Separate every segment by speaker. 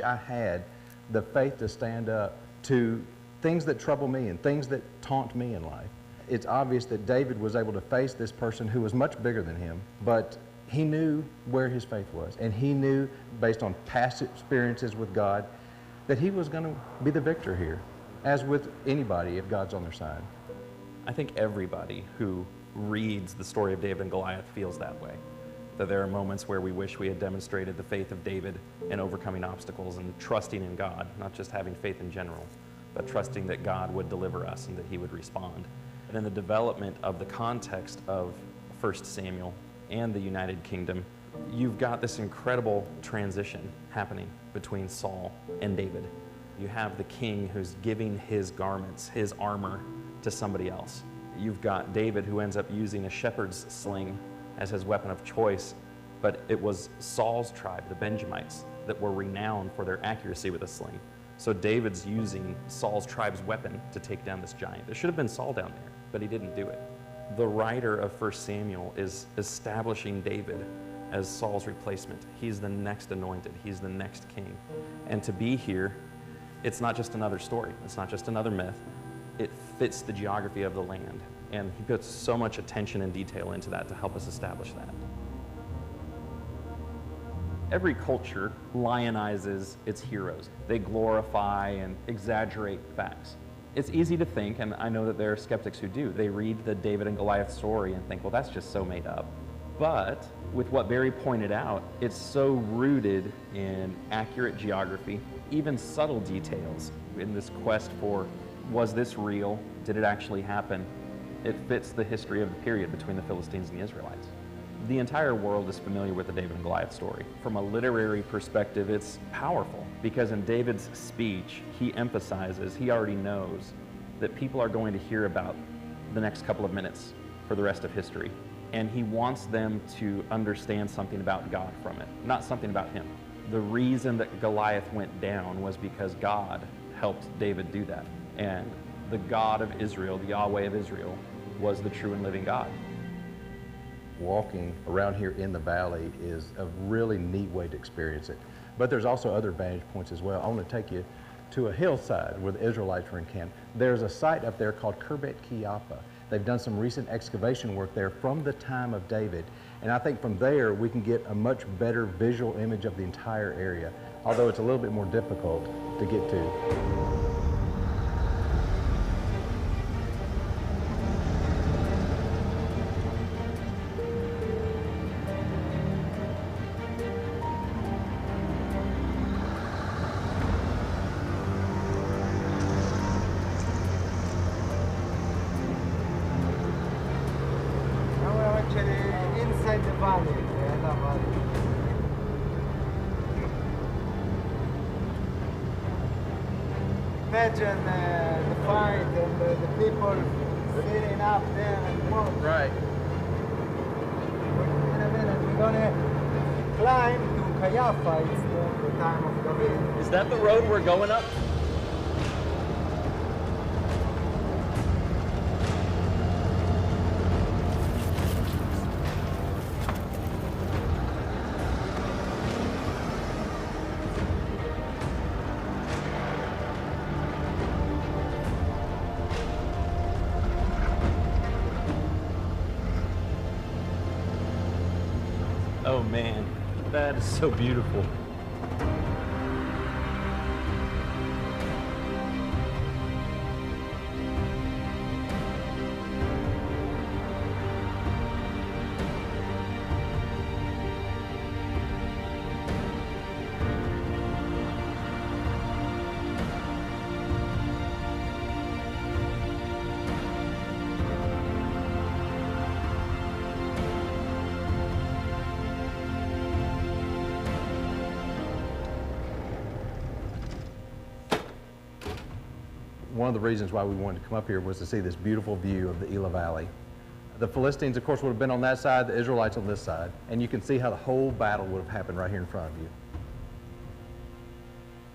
Speaker 1: I had the faith to stand up to things that trouble me and things that taunt me in life. It's obvious that David was able to face this person who was much bigger than him, but he knew where his faith was, and he knew, based on past experiences with God, that he was going to be the victor here, as with anybody if God's on their side.
Speaker 2: I think everybody who reads the story of David and Goliath feels that way. That there are moments where we wish we had demonstrated the faith of David in overcoming obstacles and trusting in God, not just having faith in general, but trusting that God would deliver us and that he would respond. And in the development of the context of 1 Samuel and the United Kingdom, you've got this incredible transition happening between Saul and David. You have the king who's giving his garments, his armor, to somebody else. You've got David who ends up using a shepherd's sling as his weapon of choice, but it was Saul's tribe, the Benjamites, that were renowned for their accuracy with a sling. So David's using Saul's tribe's weapon to take down this giant. It should have been Saul down there, but he didn't do it. The writer of 1 Samuel is establishing David as Saul's replacement. He's the next anointed. He's the next king. And to be here, it's not just another story. It's not just another myth. It fits the geography of the land. And he puts so much attention and detail into that to help us establish that. Every culture lionizes its heroes. They glorify and exaggerate facts. It's easy to think, and I know that there are skeptics who do, they read the David and Goliath story and think, well, that's just so made up. But with what Barry pointed out, it's so rooted in accurate geography, even subtle details in this quest for, was this real? Did it actually happen? It fits the history of the period between the Philistines and the Israelites. The entire world is familiar with the David and Goliath story. From a literary perspective, it's powerful because in David's speech, he emphasizes, he already knows that people are going to hear about the next couple of minutes for the rest of history. And he wants them to understand something about God from it, not something about him. The reason that Goliath went down was because God helped David do that. And the God of Israel, the Yahweh of Israel, was the true and living God.
Speaker 1: Walking around here in the valley is a really neat way to experience it. But there's also other vantage points as well. I want to take you to a hillside where the Israelites were encamped. There's a site up there called Khirbet Kiapa. They've done some recent excavation work there from the time of David. And I think from there we can get a much better visual image of the entire area, although it's a little bit more difficult to get to.
Speaker 3: Inside the valley, the Ela Valley. Imagine the fight and the people sitting up there and walk.
Speaker 1: Right.
Speaker 3: In a minute, we're gonna climb to Kayafa. It's the time of David.
Speaker 2: Is that the road we're going up? Oh man, that is so beautiful.
Speaker 1: One of the reasons why we wanted to come up here was to see this beautiful view of the Ela Valley. The Philistines, of course, would have been on that side, the Israelites on this side, and you can see how the whole battle would have happened right here in front of you.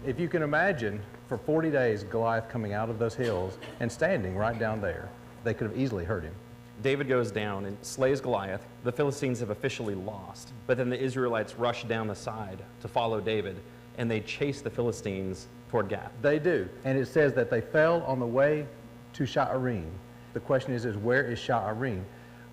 Speaker 1: If you can imagine, for 40 days, Goliath coming out of those hills and standing right down there, they could have easily hurt him.
Speaker 2: David goes down and slays Goliath. The Philistines have officially lost, but then the Israelites rush down the side to follow David, and they chase the Philistines toward Gath.
Speaker 1: They do. And it says that they fell on the way to Sha'arim. The question is where is Sha'arim?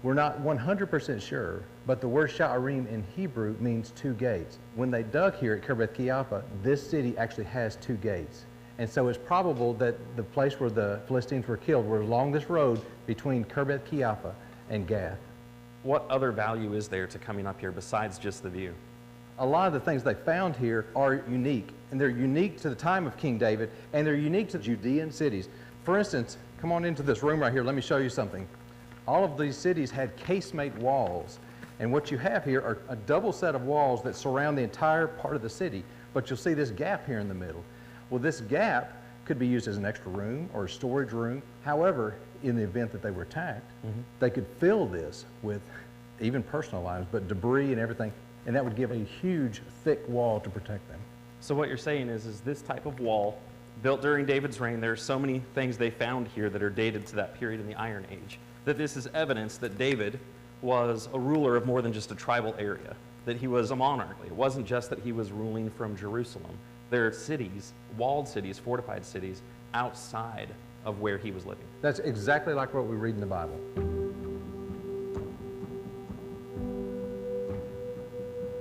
Speaker 1: We're not 100% sure, but the word Sha'arim in Hebrew means two gates. When they dug here at Kirbeth Kiapha, this city actually has two gates. And so it's probable that the place where the Philistines were killed were along this road between Kirbeth Kiapha and Gath.
Speaker 2: What other value is there to coming up here besides just the view?
Speaker 1: A lot of the things they found here are unique, and they're unique to the time of King David, and they're unique to Judean cities. For instance, come on into this room right here. Let me show you something. All of these cities had casemate walls, and what you have here are a double set of walls that surround the entire part of the city, but you'll see this gap here in the middle. Well, this gap could be used as an extra room or a storage room. However, in the event that they were attacked, they could fill this with even personal items, but debris and everything, and that would give a huge, thick wall to protect them.
Speaker 2: So what you're saying is this type of wall, built during David's reign, there are so many things they found here that are dated to that period in the Iron Age, that this is evidence that David was a ruler of more than just a tribal area, that he was a monarch. It wasn't just that he was ruling from Jerusalem. There are cities, walled cities, fortified cities, outside of where he was living.
Speaker 1: That's exactly like what we read in the Bible.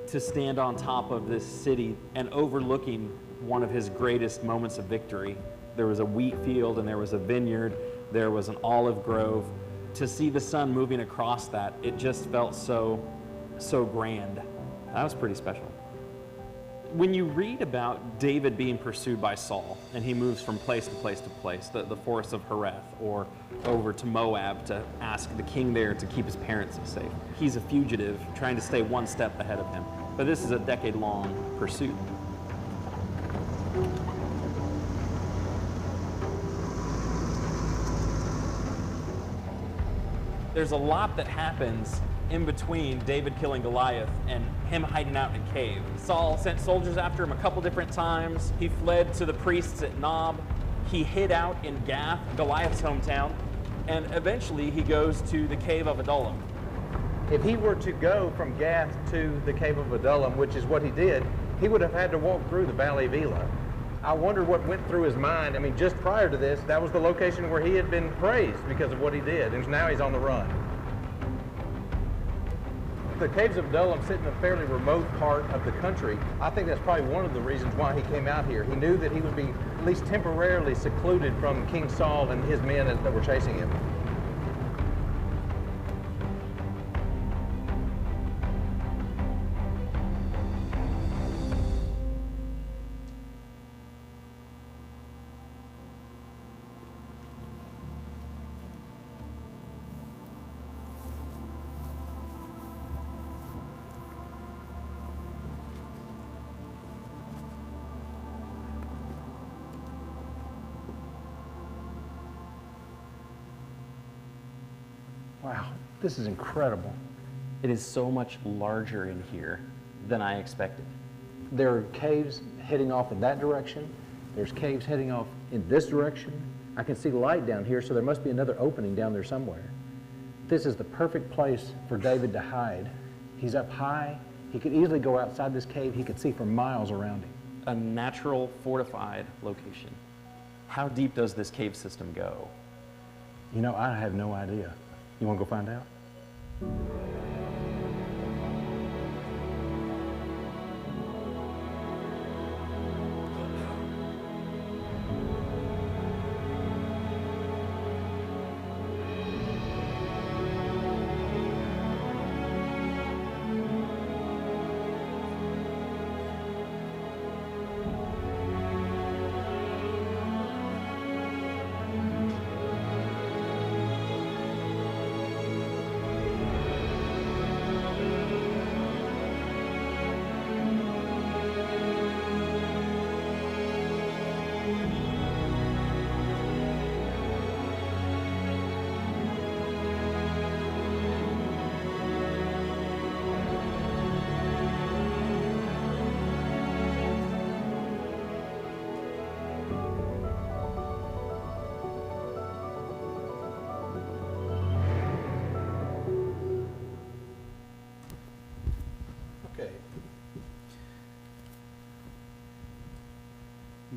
Speaker 2: To stand on top of this city and overlooking one of his greatest moments of victory, there was a wheat field and there was a vineyard, there was an olive grove. To see the sun moving across that, it just felt so grand. That was pretty special. When you read about David being pursued by Saul, and he moves from place to place to place, the forests of Hereth, or over to Moab to ask the king there to keep his parents safe. He's a fugitive trying to stay one step ahead of him. But this is a decade-long pursuit. There's a lot that happens in between David killing Goliath and him hiding out in a cave. Saul sent soldiers after him a couple different times. He fled to the priests at Nob. He hid out in Gath, Goliath's hometown, and eventually he goes to the cave of Adullam.
Speaker 1: If he were to go from Gath to the cave of Adullam, which is what he did, he would have had to walk through the Valley of Elah. I wonder what went through his mind. I mean, just prior to this, that was the location where he had been praised because of what he did, and now he's on the run. The caves of Adullam sit in a fairly remote part of the country. I think that's probably one of the reasons why he came out here. He knew that he would be at least temporarily secluded from King Saul and his men that were chasing him. Wow, this is incredible.
Speaker 2: It is so much larger in here than I expected.
Speaker 1: There are caves heading off in that direction. There's caves heading off in this direction. I can see light down here, so there must be another opening down there somewhere. This is the perfect place for David to hide. He's up high. He could easily go outside this cave. He could see for miles around him.
Speaker 2: A natural fortified location. How deep does this cave system go?
Speaker 1: You know, I have no idea. You want to go find out?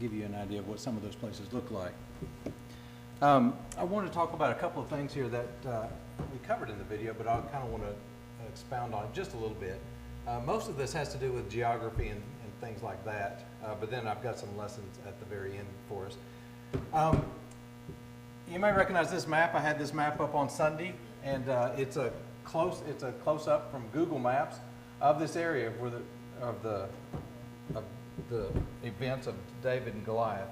Speaker 1: give you an idea of what some of those places look like. I want to talk about a couple of things here that we covered in the video, but I kind of want to expound on it just a little bit. Most of this has to do with geography and things like that, but then I've got some lessons at the very end for us. You may recognize this map. I had this map up on Sunday, and it's a close-up from Google Maps of this area where of the events of David and Goliath.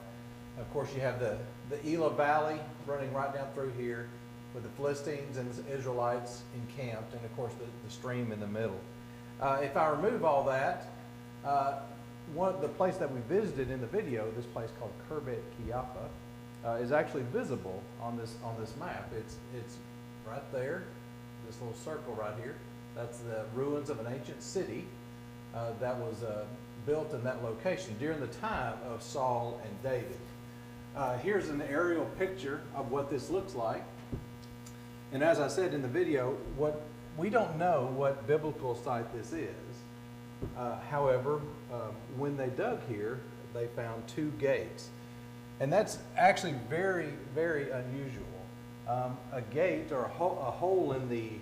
Speaker 1: Of course, you have the Elah Valley running right down through here with the Philistines and the Israelites encamped, and of course the stream in the middle. If I remove all that, the place that we visited in the video, this place called Khirbet Qeiyafa, is actually visible on this map. It's right there, this little circle right here. That's the ruins of an ancient city that was built in that location during the time of Saul and David. Here's an aerial picture of what this looks like. And as I said in the video, we don't know what biblical site this is. However, when they dug here, they found 2 gates. And that's actually very, very unusual. A gate or a hole in the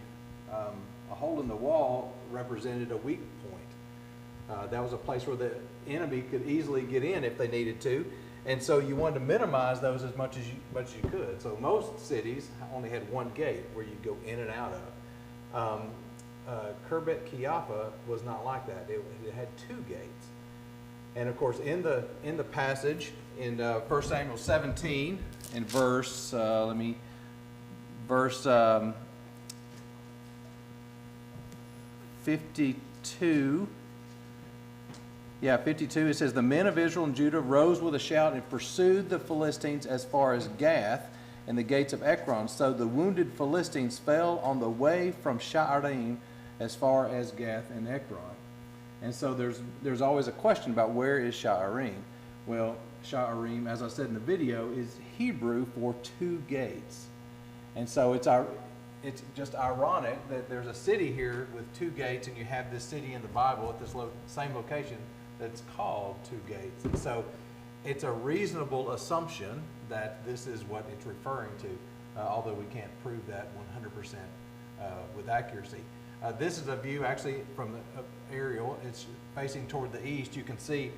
Speaker 1: wall represented a weak point. That was a place where the enemy could easily get in if they needed to. And so you wanted to minimize those as much as you could. So most cities only had 1 gate where you go in and out of. Khirbet Qeiyafa was not like that. It had 2 gates. And of course, in the passage in 1 Samuel 17, in verse 52. Yeah, 52, it says, the men of Israel and Judah rose with a shout and pursued the Philistines as far as Gath and the gates of Ekron. So the wounded Philistines fell on the way from Sha'arim as far as Gath and Ekron. And so there's always a question about where is Sha'arim. Well, Sha'arim, as I said in the video, is Hebrew for 2 gates. And so it's just ironic that there's a city here with 2 gates, and you have this city in the Bible at this same location that's called 2 gates. And so it's a reasonable assumption that this is what it's referring to, although we can't prove that 100% with accuracy. This is a view actually from the aerial. It's facing toward the east. You can see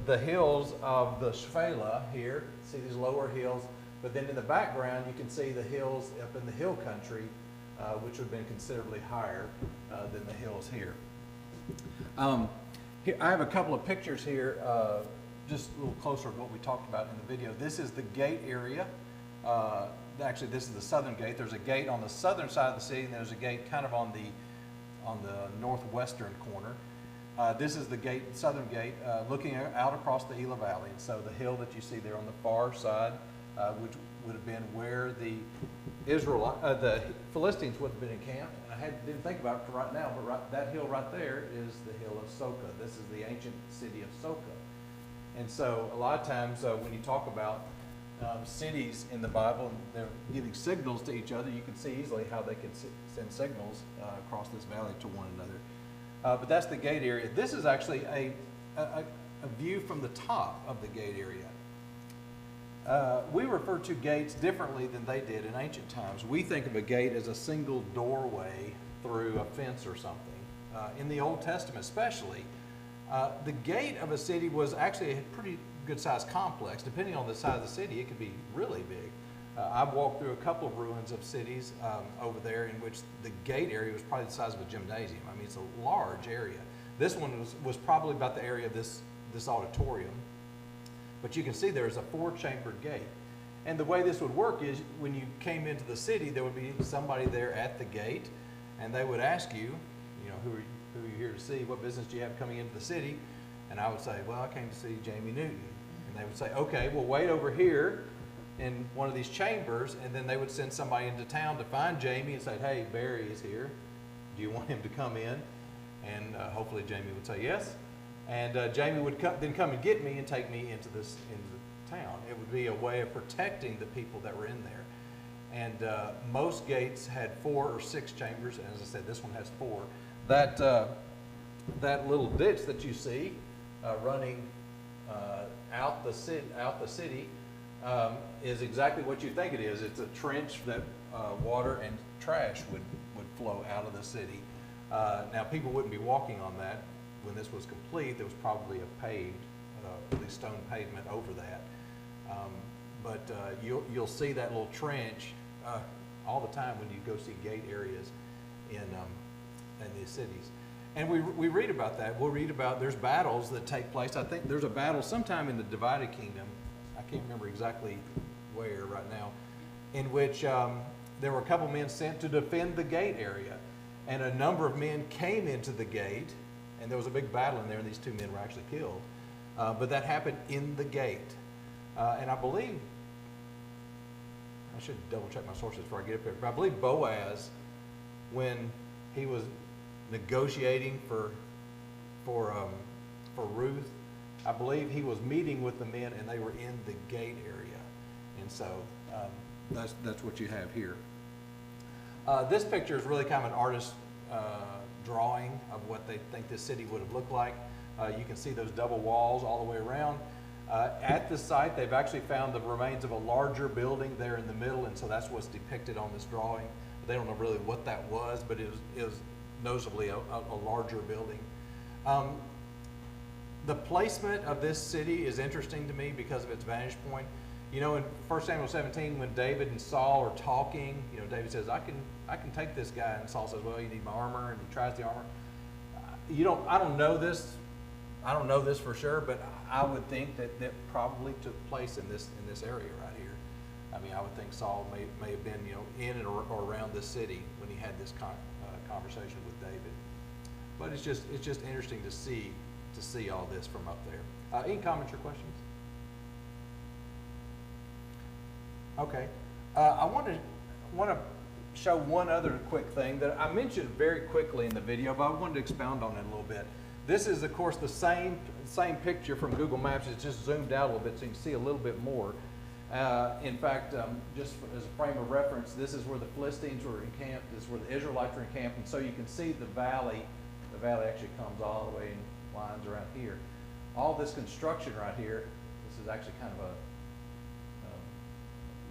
Speaker 1: the hills of the Shephelah here. See these lower hills. But then in the background, you can see the hills up in the hill country, which would have been considerably higher than the hills here. Here, I have a couple of pictures here, just a little closer to what we talked about in the video. This is the gate area. Actually, this is the southern gate. There's a gate on the southern side of the city, and there's a gate kind of on the northwestern corner. This is the gate, southern gate, looking out across the Elah Valley. And so the hill that you see there on the far side, which would have been where the Philistines would have been encamped. And I didn't think about it right now, but that hill right there is the hill of Soka. This is the ancient city of Soka. And so a lot of times when you talk about cities in the Bible, and they're giving signals to each other, you can see easily how they could send signals across this valley to one another. But that's the gate area. This is actually a view from the top of the gate area. We refer to gates differently than they did in ancient times. We think of a gate as a single doorway through a fence or something. In the Old Testament especially, the gate of a city was actually a pretty good-sized complex. Depending on the size of the city, it could be really big. I've walked through a couple of ruins of cities over there in which the gate area was probably the size of a gymnasium. I mean, it's a large area. This one was probably about the area of this auditorium. But you can see there's a 4-chambered gate. And the way this would work is when you came into the city, there would be somebody there at the gate, and they would ask you, who are you here to see? What business do you have coming into the city? And I would say, well, I came to see Jamie Newton. And they would say, okay, well, wait over here in one of these chambers, and then they would send somebody into town to find Jamie and say, hey, Barry is here. Do you want him to come in? And hopefully Jamie would say yes. And Jamie would then come and get me and take me into the town. It would be a way of protecting the people that were in there. And most gates had 4 or 6 chambers. And as I said, this one has 4. That little ditch that you see running out the city is exactly what you think it is. It's a trench that water and trash would flow out of the city. Now, people wouldn't be walking on that. When this was complete, there was probably a paved, at least stone pavement over that. But you'll see that little trench all the time when you go see gate areas in these cities. And we read about that. We'll read about there's battles that take place. I think there's a battle sometime in the divided kingdom. I can't remember exactly where right now, in which there were a couple men sent to defend the gate area. And a number of men came into the gate, and there was a big battle in there, and these two men were actually killed. But that happened in the gate. And I believe, I should double check my sources before I get up there, but I believe Boaz, when he was negotiating for Ruth, I believe he was meeting with the men, and they were in the gate area. And so that's what you have here. This picture is really kind of an artist's drawing of what they think this city would have looked like. You can see those double walls all the way around. At the site, they've actually found the remains of a larger building there in the middle, and so that's what's depicted on this drawing. They don't know really what that was, but it was noticeably a larger building. The placement of this city is interesting to me because of its vantage point. You know, in 1 Samuel 17, when David and Saul are talking, you know, David says, I can take this guy, and Saul says, well, you need my armor, and he tries the armor. I don't know this for sure, but I would think that probably took place in this area right here. I mean, I would think Saul may have been, you know, in and or around this city when he had this conversation with David. But it's just interesting to see all this from up there. Any comments or questions? Okay. I want to show one other quick thing that I mentioned very quickly in the video, but I wanted to expound on it a little bit. This is, of course, the same picture from Google Maps. It's just zoomed out a little bit so you can see a little bit more. In fact, just as a frame of reference, this is where the Philistines were encamped. This is where the Israelites were encamped. And so you can see the valley. The valley actually comes all the way in lines around here. All this construction right here, this is actually kind of a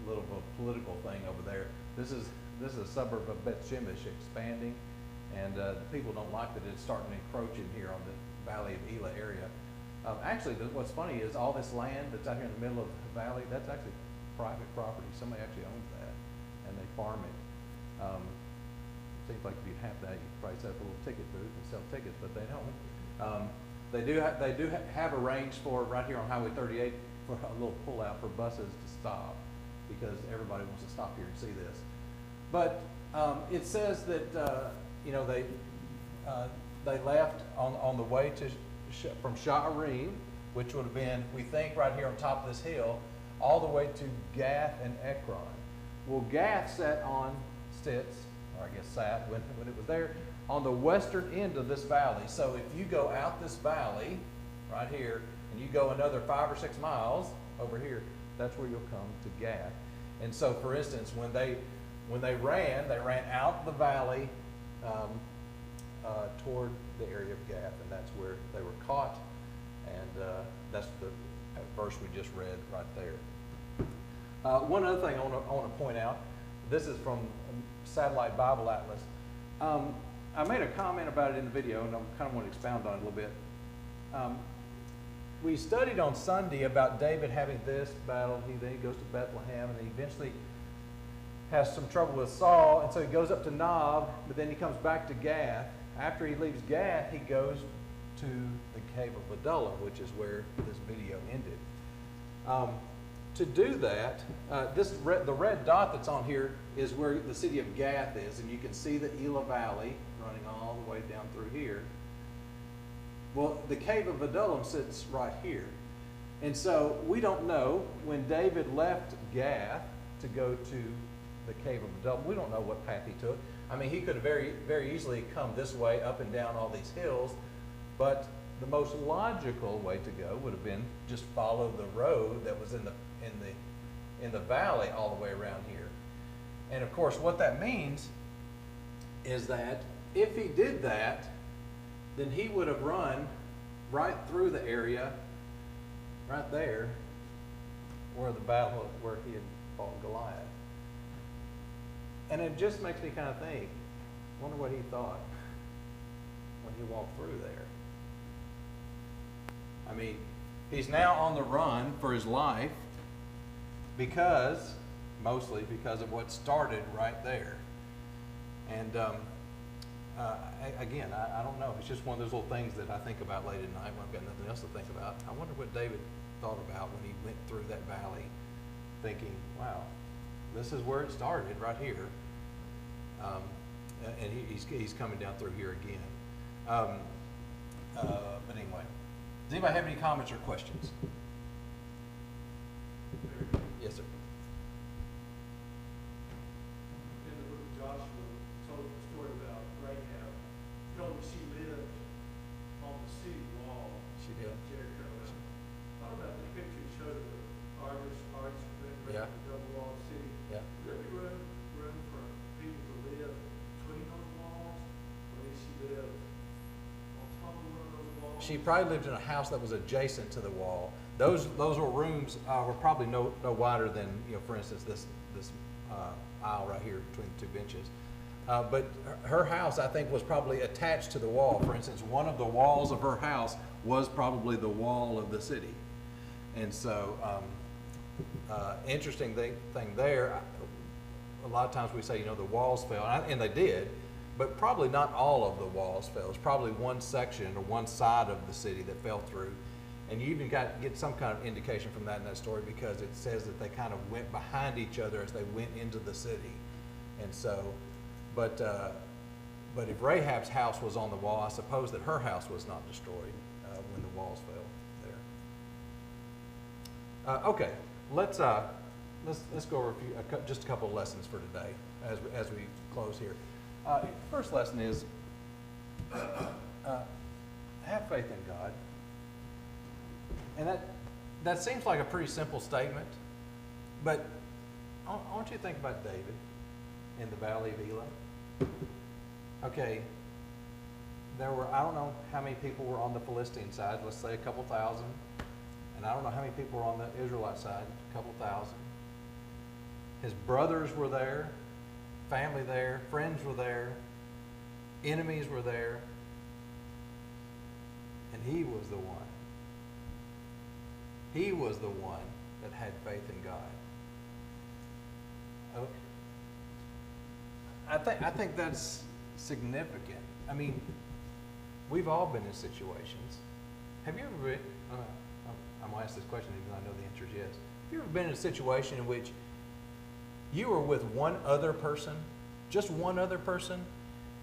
Speaker 1: little bit of a political thing over there. This is a suburb of Beth Shemesh expanding, and the people don't like that it's starting to encroach in here on the Valley of Elah area. Actually, what's funny is all this land that's out here in the middle of the valley, that's actually private property. Somebody actually owns that, and they farm it. Seems like if you'd have that, you'd probably set up a little ticket booth and sell tickets, but they don't. They do have arranged for right here on Highway 38 for a little pullout for buses to stop, because everybody wants to stop here and see this. But it says that you know, they left on the way from Sha'arim, which would have been, we think, right here on top of this hill, all the way to Gath and Ekron. Well, Gath sat, or I guess sat when it was there, on the western end of this valley. So if you go out this valley right here, and you go another 5 or 6 miles over here, that's where you'll come to Gath. And so, for instance, when they ran out the valley toward the area of Gath, and that's where they were caught. And that's the verse we just read right there. One other thing I want to point out, this is from Satellite Bible Atlas. I made a comment about it in the video, and I kind of want to expound on it a little bit. We studied on Sunday about David having this battle. Then he goes to Bethlehem, and he eventually has some trouble with Saul, and so he goes up to Nob, but then he comes back to Gath. After he leaves Gath, he goes to the cave of Adullam, which is where this video ended. To do that, the red dot that's on here is where the city of Gath is, and you can see the Elah Valley running all the way down through here. Well, the cave of Adullam sits right here. And so we don't know when David left Gath to go to the cave of Adullam. We don't know what path he took. I mean, he could have very, very easily come this way up and down all these hills, but the most logical way to go would have been just follow the road that was in the valley all the way around here. And of course, what that means is that if he did that, then he would have run right through the area right there, where the battle, where he had fought Goliath. And it just makes me kind of think, wonder what he thought when he walked through there. I mean, he's now on the run for his life mostly because of what started right there. And again, I don't know. It's just one of those little things that I think about late at night when I've got nothing else to think about. I wonder what David thought about when he went through that valley, thinking, wow, this is where it started, right here. And he's coming down through here again. But anyway, does anybody have any comments or questions? Yes, sir.
Speaker 4: In the book of Joshua, told the story about Rahab. Told me she lived on the city wall.
Speaker 1: She did.
Speaker 4: Of Jericho. Thought about the picture you showed of the arch,
Speaker 1: Yeah.
Speaker 4: the double walled city.
Speaker 1: Yeah.
Speaker 4: Would there be room for people to live between those walls, or did she live on top of one of those walls?
Speaker 1: She probably lived in a house that was adjacent to the wall. Those were rooms were probably no wider than, for instance, this aisle right here between the two benches. But her house, I think, was probably attached to the wall. For instance, one of the walls of her house was probably the wall of the city. And so, interesting thing there, a lot of times we say, the walls fell, and they did, but probably not all of the walls fell. It's probably one section or one side of the city that fell through. And you even get some kind of indication from that in that story, because it says that they kind of went behind each other as they went into the city. And so, but if Rahab's house was on the wall, I suppose that her house was not destroyed when the walls fell there. Okay, let's go over just a couple of lessons for today as we close here. First lesson is have faith in God. And that seems like a pretty simple statement, but I want you to think about David in the Valley of Elah. Okay, there were, I don't know how many people were on the Philistine side, let's say a couple thousand, and I don't know how many people were on the Israelite side, a couple thousand. His brothers were there, family there, friends were there, enemies were there, and he was the one. He was the one that had faith in God. I think that's significant. I mean, we've all been in situations. Have you ever been, I'm going to ask this question even though I know the answer is yes. Have you ever been in a situation in which you were with one other person, just one other person,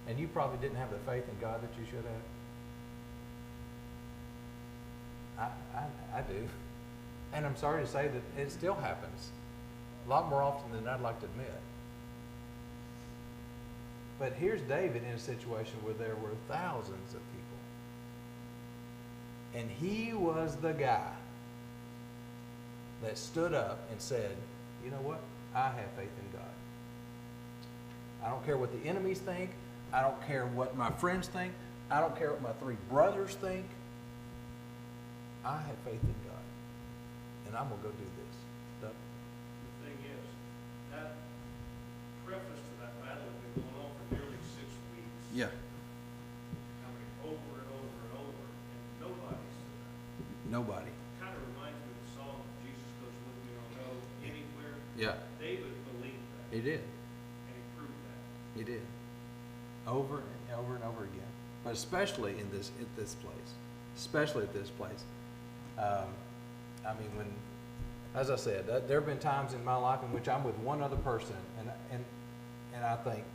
Speaker 1: and you probably didn't have the faith in God that you should have? I do. And I'm sorry to say that it still happens. A lot more often than I'd like to admit. But here's David in a situation where there were thousands of people. And he was the guy that stood up and said, you know what? I have faith in God. I don't care what the enemies think. I don't care what my friends think. I don't care what my three brothers think. I have faith in God. And I'm going to go do this.
Speaker 4: The thing is, that preface to that battle had been going on for nearly 6 weeks.
Speaker 1: Yeah.
Speaker 4: I mean, over and over and over, and nobody stood up.
Speaker 1: Nobody.
Speaker 4: Kind of reminds me of the song, Jesus Goes With Me, I'll Go Anywhere.
Speaker 1: Yeah.
Speaker 4: David believed that.
Speaker 1: He did.
Speaker 4: And he proved that.
Speaker 1: He did. Over and over and over again. But especially at this place. Especially at this place. I mean, as I said, there have been times in my life in which I'm with one other person, and I think,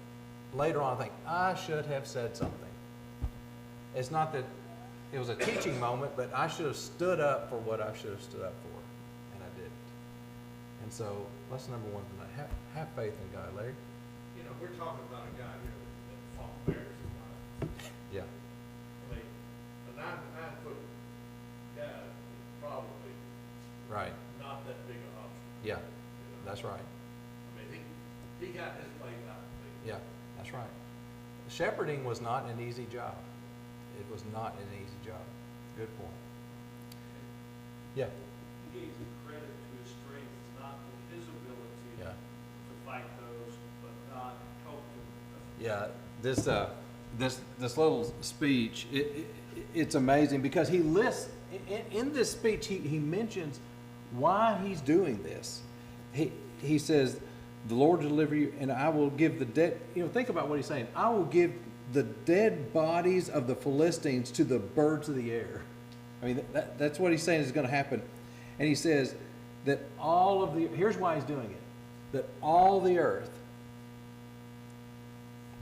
Speaker 1: later on, I think, I should have said something. It's not that it was a teaching moment, but I should have stood up for what I should have stood up for, and I didn't. And so, lesson number one tonight, have faith in God. Larry?
Speaker 4: We're talking about a guy here that fought bears in life.
Speaker 1: Yeah.
Speaker 4: I mean, a 9-foot guy is probably
Speaker 1: Right.
Speaker 4: not that big an obstacle.
Speaker 1: Yeah. That's right.
Speaker 4: I mean, he got his faith out of me.
Speaker 1: Yeah, that's right. Shepherding was not an easy job. It was not an easy job. Good point. Yeah.
Speaker 4: gave the credit to his strength, not to his ability
Speaker 1: Yeah.
Speaker 4: to fight those, but God helped him.
Speaker 1: Yeah, this little speech, it's amazing because he lists, in this speech, he mentions why he's doing this. He says, the Lord will deliver you, and I will give the dead, think about what he's saying. I will give the dead bodies of the Philistines to the birds of the air. I mean, that's what he's saying is going to happen. And he says that here's why he's doing it, that all the earth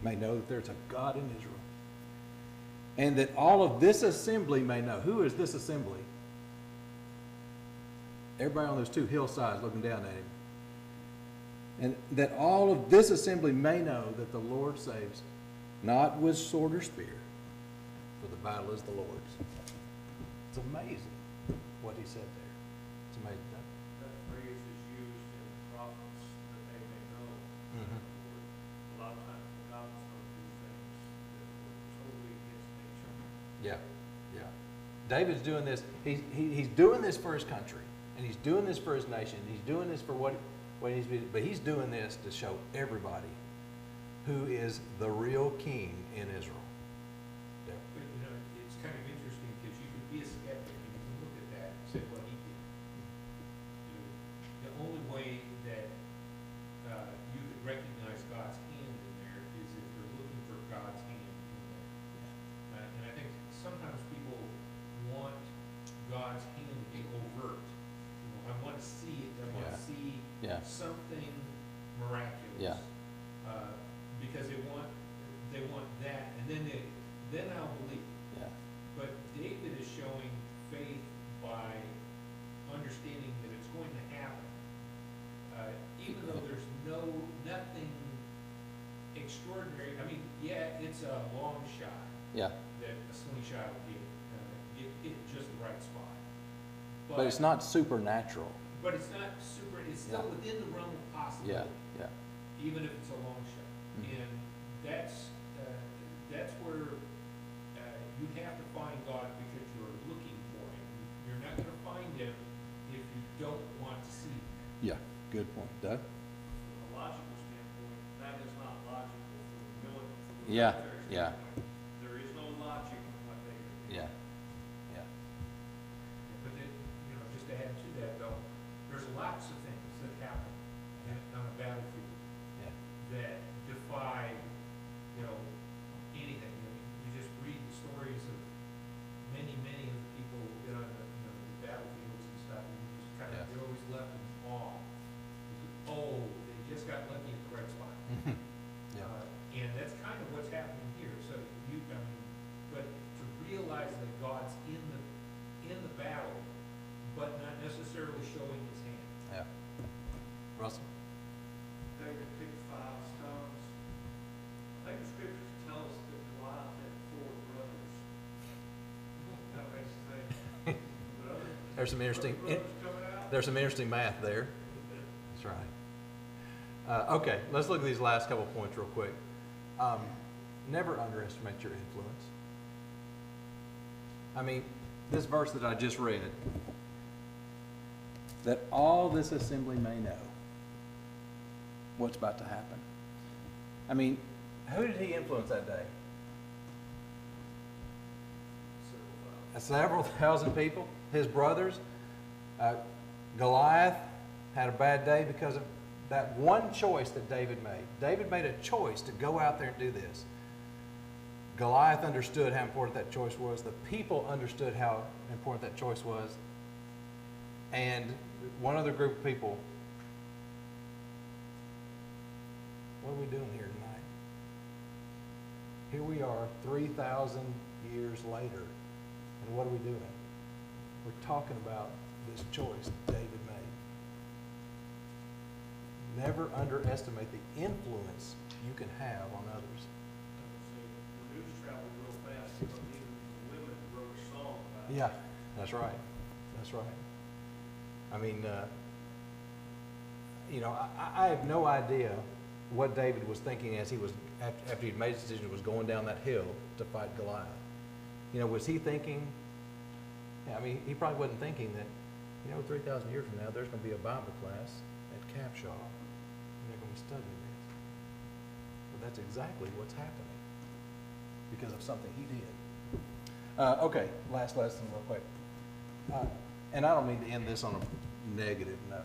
Speaker 1: may know that there's a God in Israel. And that all of this assembly may know. Who is this assembly? Everybody on those two hillsides looking down at him. And that all of this assembly may know that the Lord saves, not with sword or spear, for the battle is the Lord's. It's amazing what he said there. It's amazing.
Speaker 4: That phrase is used in the prophets that they may know.
Speaker 1: Mhm.
Speaker 4: A lot of times God is going to do things that were totally against nature.
Speaker 1: Yeah, yeah. David's doing this. He's doing this for his country, and he's doing this for his nation. He's doing this for what he's doing, but he's doing this to show everybody who is the real king in Israel. Yeah.
Speaker 5: But, it's kind of interesting because you could be a skeptic and you can look at that and say, well, he did. The only way that you could recognize God's hand in there is if you're looking for God's hand in there. And I think sometimes people want God's hand to be overt. I want to see it. I want to see something miraculous.
Speaker 1: Yeah.
Speaker 5: Because they want that, and then I'll believe.
Speaker 1: Yeah.
Speaker 5: But David is showing faith by understanding that it's going to happen, even though there's nothing extraordinary. I mean, yeah, it's a long shot
Speaker 1: Yeah.
Speaker 5: that a slingshot would get just the right spot.
Speaker 1: But it's not supernatural.
Speaker 5: But it's not super. It's still within the realm of possibility.
Speaker 1: Yeah.
Speaker 5: Even if it's a long shot.
Speaker 1: Mhm.
Speaker 5: And that's where you have to find God because you're looking for Him. You're not going to find Him if you don't want to see Him.
Speaker 1: Yeah. Good point. Doug?
Speaker 4: From a logical standpoint, that is not logical from the military.
Speaker 1: Yeah, yeah.
Speaker 4: Standpoint. There is no logic in what they did.
Speaker 1: Yeah.
Speaker 5: But then, just to add to that though, there's lots of things that happen on a battlefield
Speaker 1: Yeah.
Speaker 5: that defy, anything. You just read the stories of many of the people who get on the battlefields and stuff, and you just kind of, they're always left in awe. Oh, they just got lucky at the right spot. And that's kind of what's happening here. So but to realize that God's in the battle, but not necessarily showing His hand.
Speaker 1: Yeah. Russell?
Speaker 4: David picked 5 stones. I think the scriptures tell us that Goliath had 4 brothers. That makes you think.
Speaker 1: There's some interesting.
Speaker 4: Brothers coming out.
Speaker 1: There's some interesting math there. That's right. Okay, let's look at these last couple points real quick. Never underestimate your influence. I mean, this verse that I just read, that all this assembly may know what's about to happen. I mean, who did he influence that day? Several thousand people, his brothers. Goliath had a bad day because of that one choice that David made. David made a choice to go out there and do this. Goliath understood how important that choice was. The people understood how important that choice was. And one other group of people, what are we doing here tonight? Here we are 3,000 years later. And what are we doing? We're talking about this choice David made. Never underestimate the influence you can have on others.
Speaker 4: The news traveled real fast because even the women wrote a song about it.
Speaker 1: Yeah, that's right. That's right. I mean, I have no idea what David was thinking as he was, after he'd made his decision, was going down that hill to fight Goliath. Was he thinking, I mean, he probably wasn't thinking that You know, 3,000 years from now, there's going to be a Bible class at Capshaw, and they're going to be studying this. But that's exactly what's happening because of something he did. Okay, last lesson real quick. And I don't mean to end this on a negative note.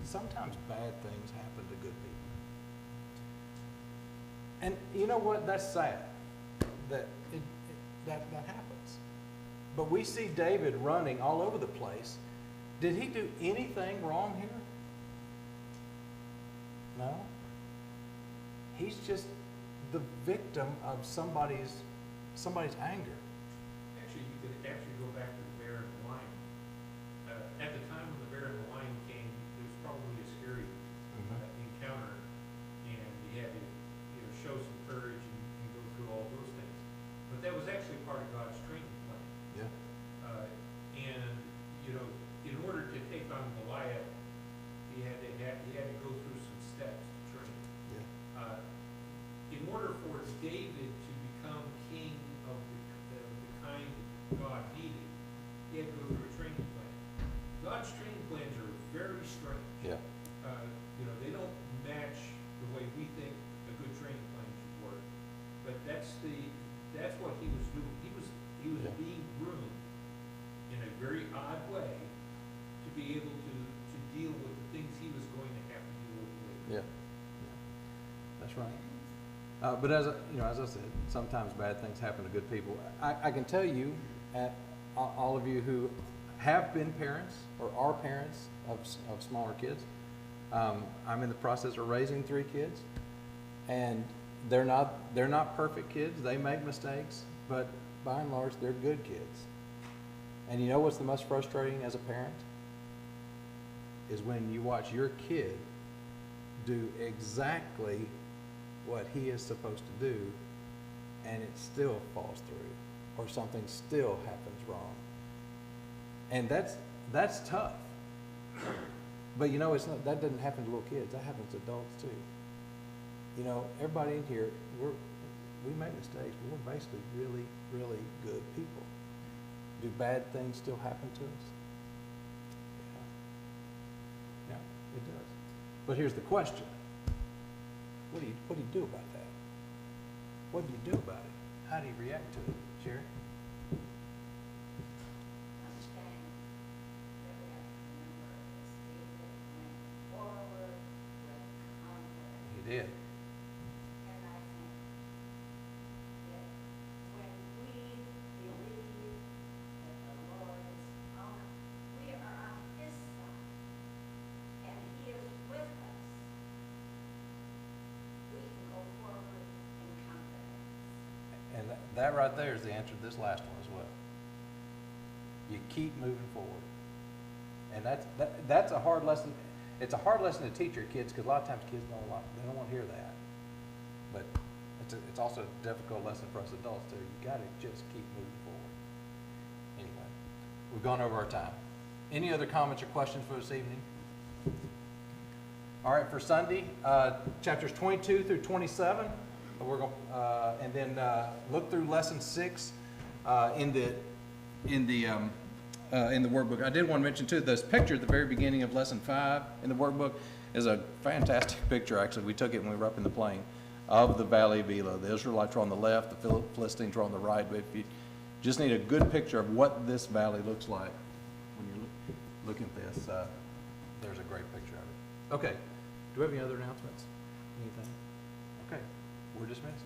Speaker 1: Sometimes bad things happen to good people. And you know what? That's sad that that happens. But we see David running all over the place. Did he do anything wrong here? No. He's just the victim of somebody's anger.
Speaker 5: Actually, you could actually go back to the bear and the lion. At the time when the bear and the lion came, it was probably a scary encounter, and you had to show some courage and go through all those things. But that was actually part of God's training plan.
Speaker 1: Yeah.
Speaker 5: And in order to take on Goliath, he had to go through some steps to train.
Speaker 1: Yeah.
Speaker 5: In order for David to become king of the kind God needed, he had to go through a training plan. God's training plans are very strange.
Speaker 1: Yeah.
Speaker 5: They don't match the way we think a good training plan should work. But that's what he was doing. He was
Speaker 1: Yeah.
Speaker 5: being groomed in a very odd way to be able to deal with the things he was going to have to deal with later.
Speaker 1: Yeah. That's right. But as I said, sometimes bad things happen to good people. I can tell you, all of you who have been parents or are parents of smaller kids, I'm in the process of raising 3 kids, and they're not perfect kids. They make mistakes, but by and large, they're good kids. And you know what's the most frustrating as a parent? Is when you watch your kid do exactly what he is supposed to do, and it still falls through, or something still happens wrong. And that's tough. But that doesn't happen to little kids. That happens to adults too. Everybody in here, we make mistakes, but we're basically really, really good people. Do bad things still happen to us? Yeah, it does. But here's the question. What do you do about that? What do you do about it? How do you react to it? Sherry?
Speaker 6: Understand that we have to remember is David went forward with confidence.
Speaker 1: He did.
Speaker 6: And I think that when we believe that the Lord is we are on his side, and he is with us, we can go forward in confidence.
Speaker 1: And that right there is the answer to this last one as well. You keep moving forward. And that's a hard lesson. It's a hard lesson to teach your kids because a lot of times kids they don't want to hear that. But it's also a difficult lesson for us adults too. You got to just keep moving forward. Anyway, we've gone over our time. Any other comments or questions for this evening? All right, for Sunday, chapters 22 through 27. We're going and then look through lesson 6 in the workbook. I did want to mention too, this picture at the very beginning of lesson 5 in the workbook is a fantastic picture. Actually, we took it when we were up in the plain of the Valley of Elah. The Israelites were on the left, the Philistines were on the right. But if you just need a good picture of what this valley looks like when you're looking at this, there's a great picture of it. Okay. Do we have any other announcements? Anything? Okay. We're dismissed.